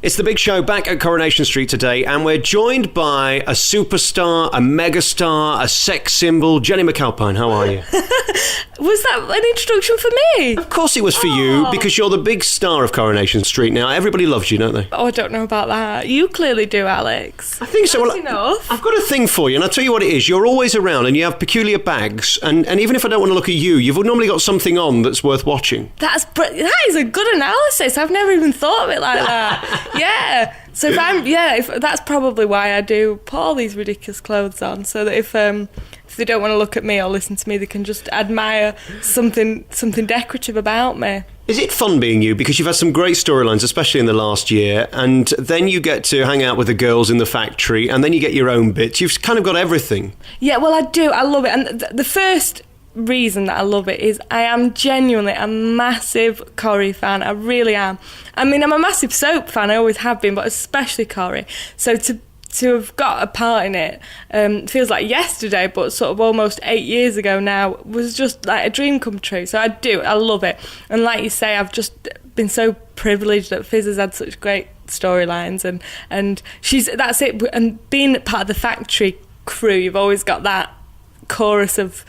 It's the big show back at Coronation Street today, and we're joined by a superstar, a megastar, a sex symbol. Jennie McAlpine, how are you? Was that an introduction for me? Of course it was for you, because you're the big star of Coronation Street now. Everybody loves you, don't they? Oh, I don't know about that. You clearly do, Alex. I think so. That's enough. I've got a thing for you, and I'll tell you what it is. You're always around, and you have peculiar bags, and even if I don't want to look at you, you've normally got something on that's worth watching. That is a good analysis. I've never even thought of it like that. Yeah. So if that's probably why I do put all these ridiculous clothes on, so that if they don't want to look at me or listen to me, they can just admire something decorative about me. Is it fun being you? Because you've had some great storylines, especially in the last year, and then you get to hang out with the girls in the factory, and then you get your own bits. You've kind of got everything. Yeah, well, I do. I love it. And the first reason that I love it is I am genuinely a massive Corrie fan. I really am. I mean, I'm a massive soap fan. I always have been, but especially Corrie. So to have got a part in it feels like yesterday, but sort of almost 8 years ago now, was just like a dream come true. So I love it. And like you say, I've just been so privileged that Fizz has had such great storylines, and that's it. And being part of the factory crew, you've always got that chorus of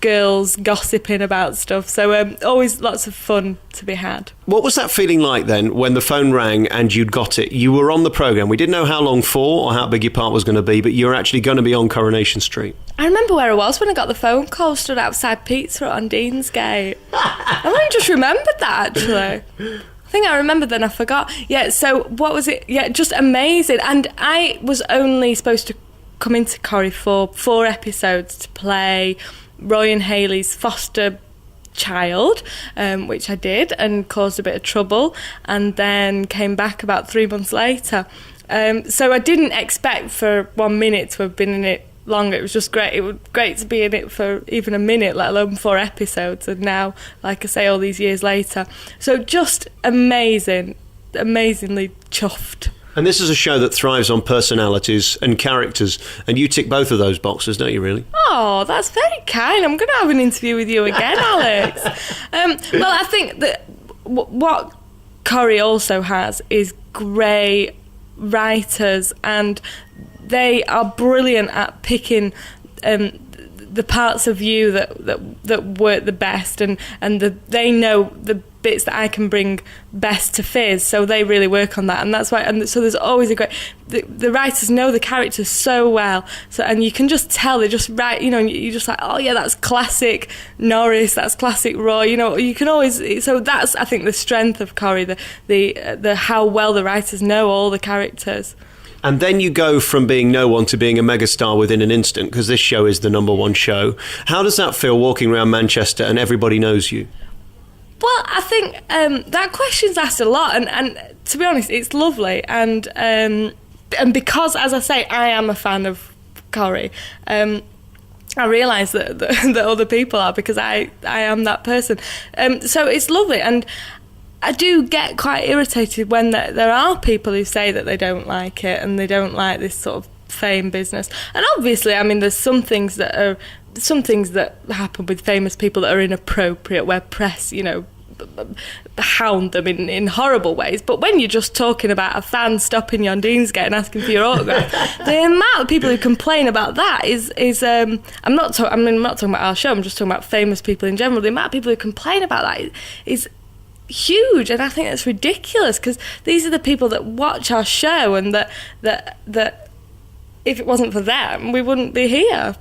girls gossiping about stuff, so always lots of fun to be had. What was that feeling like then when the phone rang and you'd got it? You were on the programme. We didn't know how long for or how big your part was going to be, but you were actually going to be on Coronation Street. I remember where I was when I got the phone call. Stood outside Pizza on Deansgate. I only just remembered that, actually. I think I remember, then I forgot. Yeah, so what was it? Yeah, just amazing. And I was only supposed to come into Corrie for 4 episodes to play Roy and Hayley's foster child, which I did, and caused a bit of trouble, and then came back about 3 months later. So I didn't expect for 1 minute to have been in it longer. It was just great. It was great to be in it for even a minute, let alone 4 episodes, and now, like I say, all these years later. So just amazing, amazingly chuffed. And this is a show that thrives on personalities and characters, and you tick both of those boxes, don't you, really? Oh, that's very kind. I'm going to have an interview with you again, Alex. Well, I think that what Corrie also has is great writers, and they are brilliant at picking the parts of you that work the best, and they know the bits that I can bring best to Fizz, so they really work on that, and that's why. And so there's always a great. The writers know the characters so well, so and you can just tell they just write. You know, and you're just like, oh yeah, that's classic Norris, that's classic Roy. You know, you can always. So that's, I think, the strength of Corrie, the how well the writers know all the characters. And then you go from being no one to being a megastar within an instant, because this show is the #1 show. How does that feel, walking around Manchester and everybody knows you? Well, I think that question's asked a lot, and to be honest, it's lovely. And because, as I say, I am a fan of Corrie, I realise that other people are, because I am that person. So it's lovely, and I do get quite irritated when there are people who say that they don't like it and they don't like this sort of fame business. And obviously, I mean, there's some things that happen with famous people that are inappropriate, where press, you know, hound them in horrible ways. But when you're just talking about a fan stopping you on Deansgate and asking for your autograph, the amount of people who complain about that is I'm not talking about our show, I'm just talking about famous people in general. The amount of people who complain about that is huge, and I think it's ridiculous, because these are the people that watch our show, and that if it wasn't for them, we wouldn't be here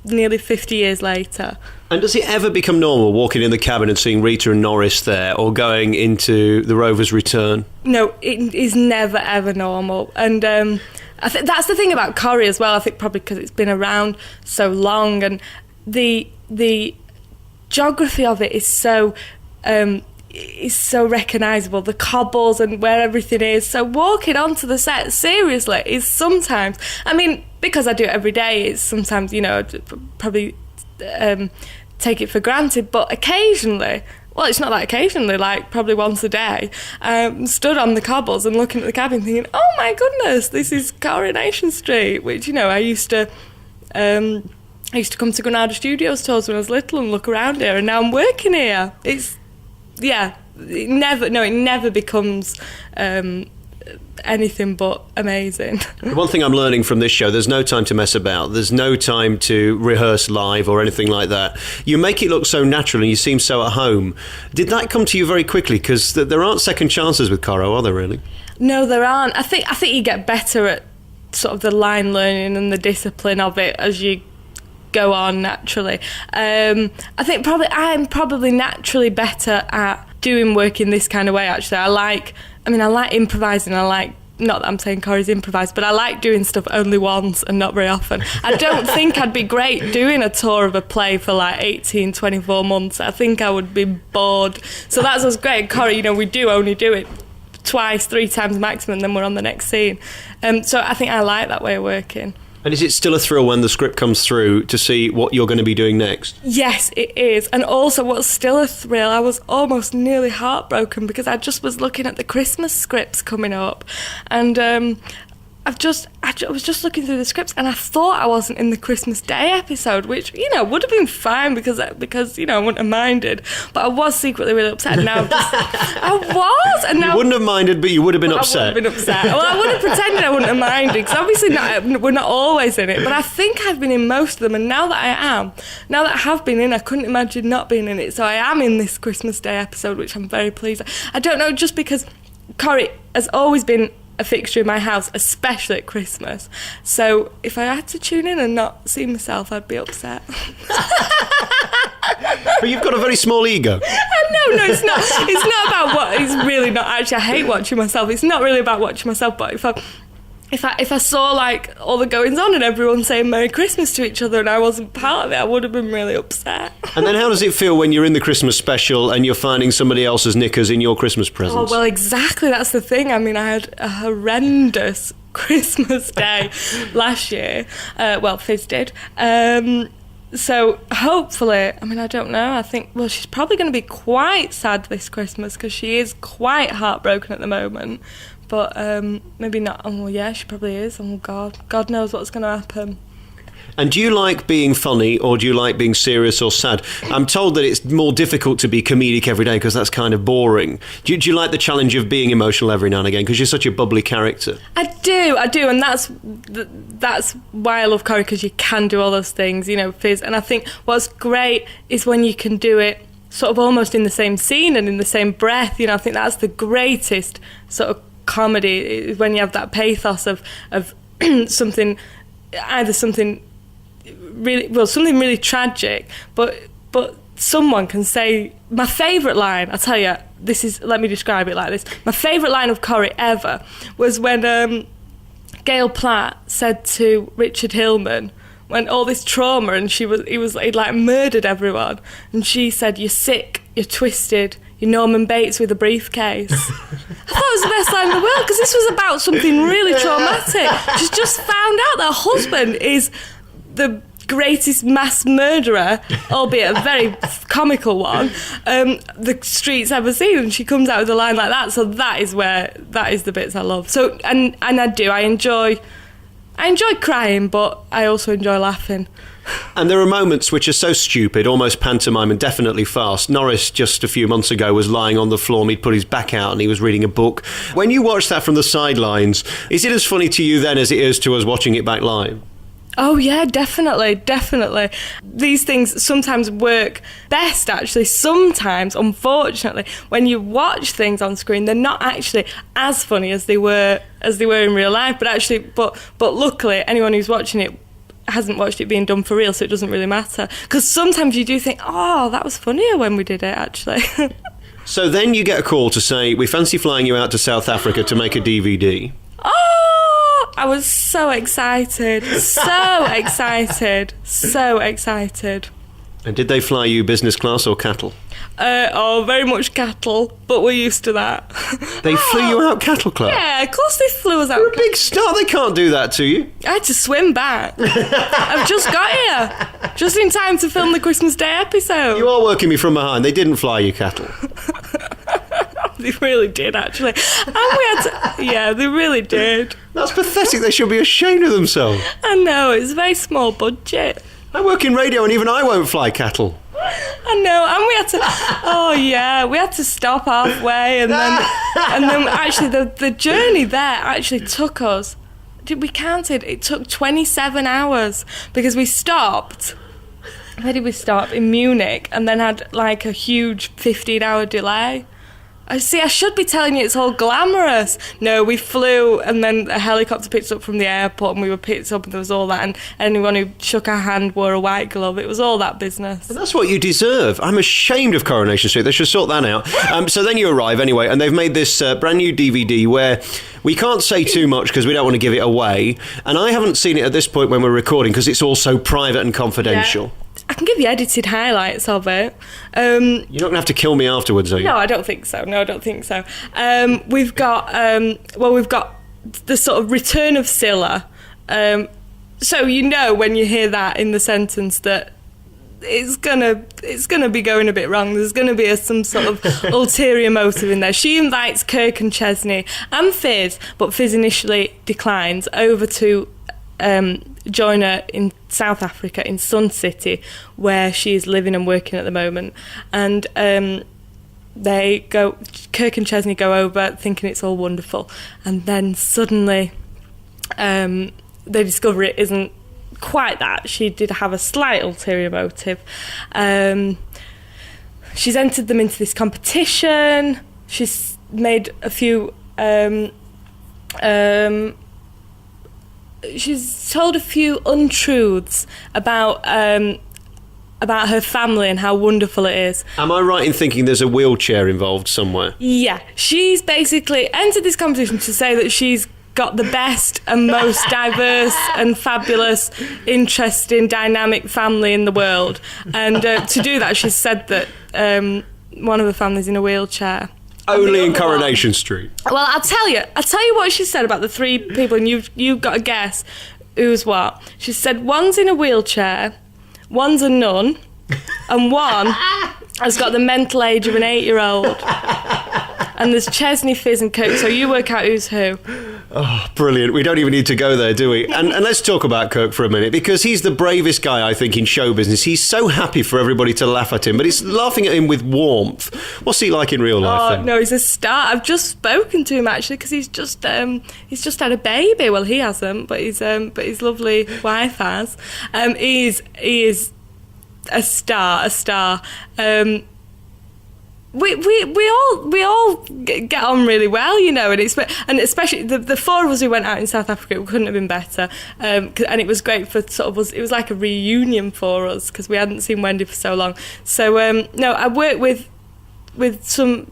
nearly 50 years later. And does it ever become normal walking in the cabin and seeing Rita and Norris there, or going into the Rover's Return? No, it is never ever normal, and I think that's the thing about Corrie as well. I think probably because it's been around so long, and the geography of it is so recognisable, the cobbles and where everything is. So walking onto the set, seriously, is sometimes, I mean, because I do it every day, it's sometimes, you know, probably take it for granted, but occasionally, well, it's not that occasionally, like probably once a day, stood on the cobbles and looking at the cabin thinking, oh my goodness, this is Coronation Street, which, you know, I used to come to Granada Studios tours when I was little and look around here, and now I'm working here. It never becomes anything but amazing. The one thing I'm learning from this show, there's no time to mess about. There's no time to rehearse live or anything like that. You make it look so natural and you seem so at home. Did that come to you very quickly? Because there aren't second chances with Coro, are there really? No, there aren't. I think you get better at sort of the line learning and the discipline of it as you go on naturally. I think I'm probably naturally better at doing work in this kind of way, actually. I like improvising. Not that I'm saying Corrie's improvised, but I like doing stuff only once and not very often. I don't think I'd be great doing a tour of a play for like 18, 24 months. I think I would be bored. So that's what's great. Corrie, we do only do it twice, 3 times maximum, then we're on the next scene. So I think I like that way of working. And is it still a thrill when the script comes through to see what you're going to be doing next? Yes, it is. And also what's still a thrill, I was almost nearly heartbroken because I just was looking at the Christmas scripts coming up, and I was just looking through the scripts and I thought I wasn't in the Christmas Day episode, which, would have been fine because I wouldn't have minded. But I was secretly really upset. Now I was. And now, you wouldn't have minded, but you would have been upset. I would have been upset. Well, I would have pretended I wouldn't have minded because obviously we're not always in it. But I think I've been in most of them. And now that I have been in, I couldn't imagine not being in it. So I am in this Christmas Day episode, which I'm very pleased with. I don't know, just because Corrie has always been a fixture in my house, especially at Christmas. So if I had to tune in and not see myself, I'd be upset. But you've got a very small ego. No, it's not. It's not about what. It's really not. Actually, I hate watching myself. It's not really about watching myself. But if I saw like all the goings on and everyone saying Merry Christmas to each other and I wasn't part of it, I would have been really upset. And then how does it feel when you're in the Christmas special and you're finding somebody else's knickers in your Christmas presents? Oh, well, exactly. That's the thing. I mean, I had a horrendous Christmas Day last year. Fizz did. So hopefully, I don't know. I think, she's probably going to be quite sad this Christmas because she is quite heartbroken at the moment. But maybe not. Oh, yeah, she probably is. Oh, God knows what's going to happen. And do you like being funny or do you like being serious or sad? I'm told that it's more difficult to be comedic every day because that's kind of boring. Do you like the challenge of being emotional every now and again because you're such a bubbly character? I do. And that's why I love Corrie, because you can do all those things, Fizz. And I think what's great is when you can do it sort of almost in the same scene and in the same breath. I think that's the greatest sort of comedy, when you have that pathos of something really tragic, but someone can say, my favourite line, I'll tell you, let me describe it like this. My favourite line of Corrie ever was when Gail Platt said to Richard Hillman, when all this trauma and he'd like murdered everyone, and she said, "You're sick, you're twisted, you're Norman Bates with a briefcase." I thought it was the best line in the world because this was about something really traumatic. She's just found out that her husband is the greatest mass murderer, albeit a very comical one, the street's ever seen, and she comes out with a line like that. So that is the bits I love. So and I enjoy crying, but I also enjoy laughing. And there are moments which are so stupid, almost pantomime and definitely fast. Norris, just a few months ago, was lying on the floor and he'd put his back out and he was reading a book. When you watch that from the sidelines, is it as funny to you then as it is to us watching it back live? Oh yeah, definitely. These things sometimes work best, actually. Sometimes, unfortunately, when you watch things on screen, they're not actually as funny as they were in real life. But luckily, anyone who's watching it hasn't watched it being done for real, so it doesn't really matter. Because sometimes you do think, oh, that was funnier when we did it, actually. So then you get a call to say, we fancy flying you out to South Africa to make a DVD. Oh, I was so excited. So excited. And did they fly you business class or cattle? Very much cattle, but we're used to that. They flew you out cattle class? Yeah, of course they flew us out. You're a big star, they can't do that to you. I had to swim back. I've just got here, just in time to film the Christmas Day episode. You are working me from behind, they didn't fly you cattle. They really did, actually. And we had to, yeah, they really did. That's pathetic, they should be ashamed of themselves. I know, it's a very small budget. I work in radio and even I won't fly cattle. I know, and we had to stop halfway, and then actually the journey there actually took us. We counted. It took 27 hours because we stopped. Where did we stop? In Munich, and then had like a huge 15-hour delay. I should be telling you it's all glamorous. No, we flew, and then a helicopter picked us up from the airport, and we were picked up, and there was all that, and anyone who shook our hand wore a white glove. It was all that business. That's what you deserve. I'm ashamed of Coronation Street. They should sort that out. So then you arrive anyway, and they've made this brand new DVD where we can't say too much because we don't want to give it away, and I haven't seen it at this point when we're recording because it's all so private and confidential. Yeah. I can give you edited highlights of it. You're not going to have to kill me afterwards, are you? No, I don't think so. We've got the sort of return of Scylla. So you know when you hear that in the sentence that it's gonna be going a bit wrong. There's gonna be some sort of ulterior motive in there. She invites Kirk and Chesney and Fizz, but Fizz initially declines, over to join her in South Africa, in Sun City, where she is living and working at the moment. And Kirk and Chesney go over thinking it's all wonderful, and then suddenly they discover it isn't quite that. She did have a slight ulterior motive. She's entered them into this competition. She's made a few she's told a few untruths about her family and how wonderful it is. Am I right in thinking there's a wheelchair involved somewhere? Yeah, she's basically entered this competition to say that she's got the best and most diverse and fabulous, interesting, dynamic family in the world. And to do that, she's said that one of the family's in a wheelchair. Only in Coronation Street. Well, I'll tell you what she said about the three people, and you've got to guess who's what. She said one's in a wheelchair, one's a nun, and one has got the mental age of an 8-year-old. And there's Chesney, Fizz and Kirk, so you work out who's who. Oh, brilliant. We don't even need to go there, do we? And let's talk about Kirk for a minute, because he's the bravest guy, I think, in show business. He's so happy for everybody to laugh at him, but he's laughing at him with warmth. What's he like in real life, then? No, he's a star. I've just spoken to him, actually, because he's just had a baby. Well, he hasn't, but his lovely wife has. He is a star. We all get on really well, you know, and especially the four of us who went out in South Africa, it couldn't have been better, and it was great for sort of us. It was like a reunion for us because we hadn't seen Wendy for so long. So no, I work with some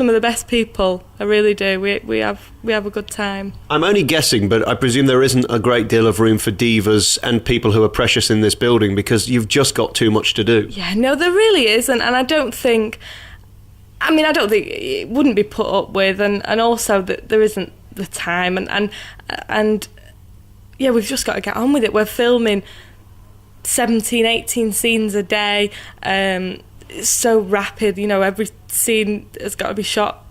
of the best people. I really do. We have a good time. I'm only guessing, but I presume there isn't a great deal of room for divas and people who are precious in this building because you've just got too much to do. Yeah, no, there really isn't, and I don't think it wouldn't be put up with, and also that there isn't the time, and yeah, we've just got to get on with it. We're filming 17, 18 scenes a day. It's so rapid, you know, every scene has got to be shot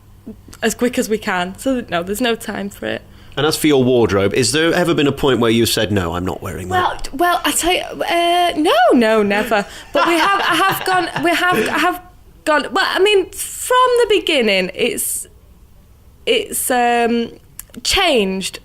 as quick as we can. So no, there's no time for it. And as for your wardrobe, is there ever been a point where you said, no, I'm not wearing that? Well, I tell you, no, never. But I have gone. Well, I mean, from the beginning, it's changed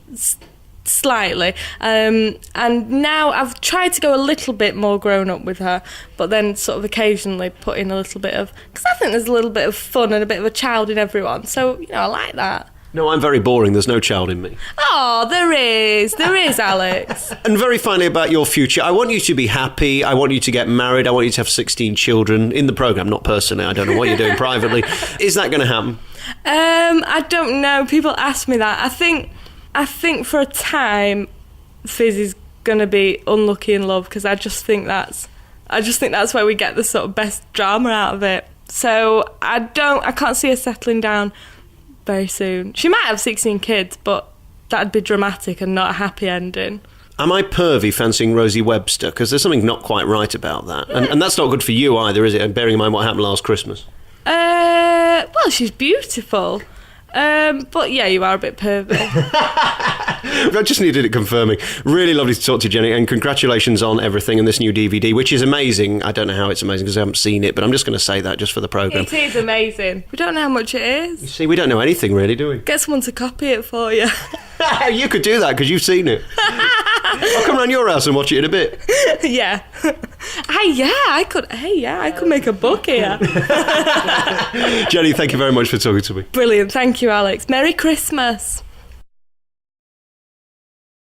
slightly, and now I've tried to go a little bit more grown up with her, but then sort of occasionally put in a little bit of, because I think there's a little bit of fun and a bit of a child in everyone. So, you know, I like that. No, I'm very boring. There's no child in me. Oh, there is, Alex. And very finally about your future, I want you to be happy. I want you to get married. I want you to have 16 children in the programme, not personally. I don't know what you're doing privately. Is that going to happen? I don't know. People ask me that. I think for a time, Fizz is going to be unlucky in love because I just think that's where we get the sort of best drama out of it. So I can't see her settling down very soon. She might have 16 kids, but that'd be dramatic and not a happy ending. Am I pervy fancying Rosie Webster? Because there's something not quite right about that. And that's not good for you either, is it? And bearing in mind what happened last Christmas. Well, she's beautiful. But yeah, you are a bit pervy. I just needed it confirming. Really lovely to talk to you, Jenny, and congratulations on everything in this new DVD, which is amazing. I don't know how it's amazing because I haven't seen it, but I'm just going to say that just for the programme. It is amazing. We don't know how much it is. You see, we don't know anything really, do we? Get someone to copy it for you. You could do that because you've seen it. I'll come round your house and watch it in a bit. Yeah. I could make a book here. Jenny, thank you very much for talking to me. Brilliant. Thank you, Alex. Merry Christmas.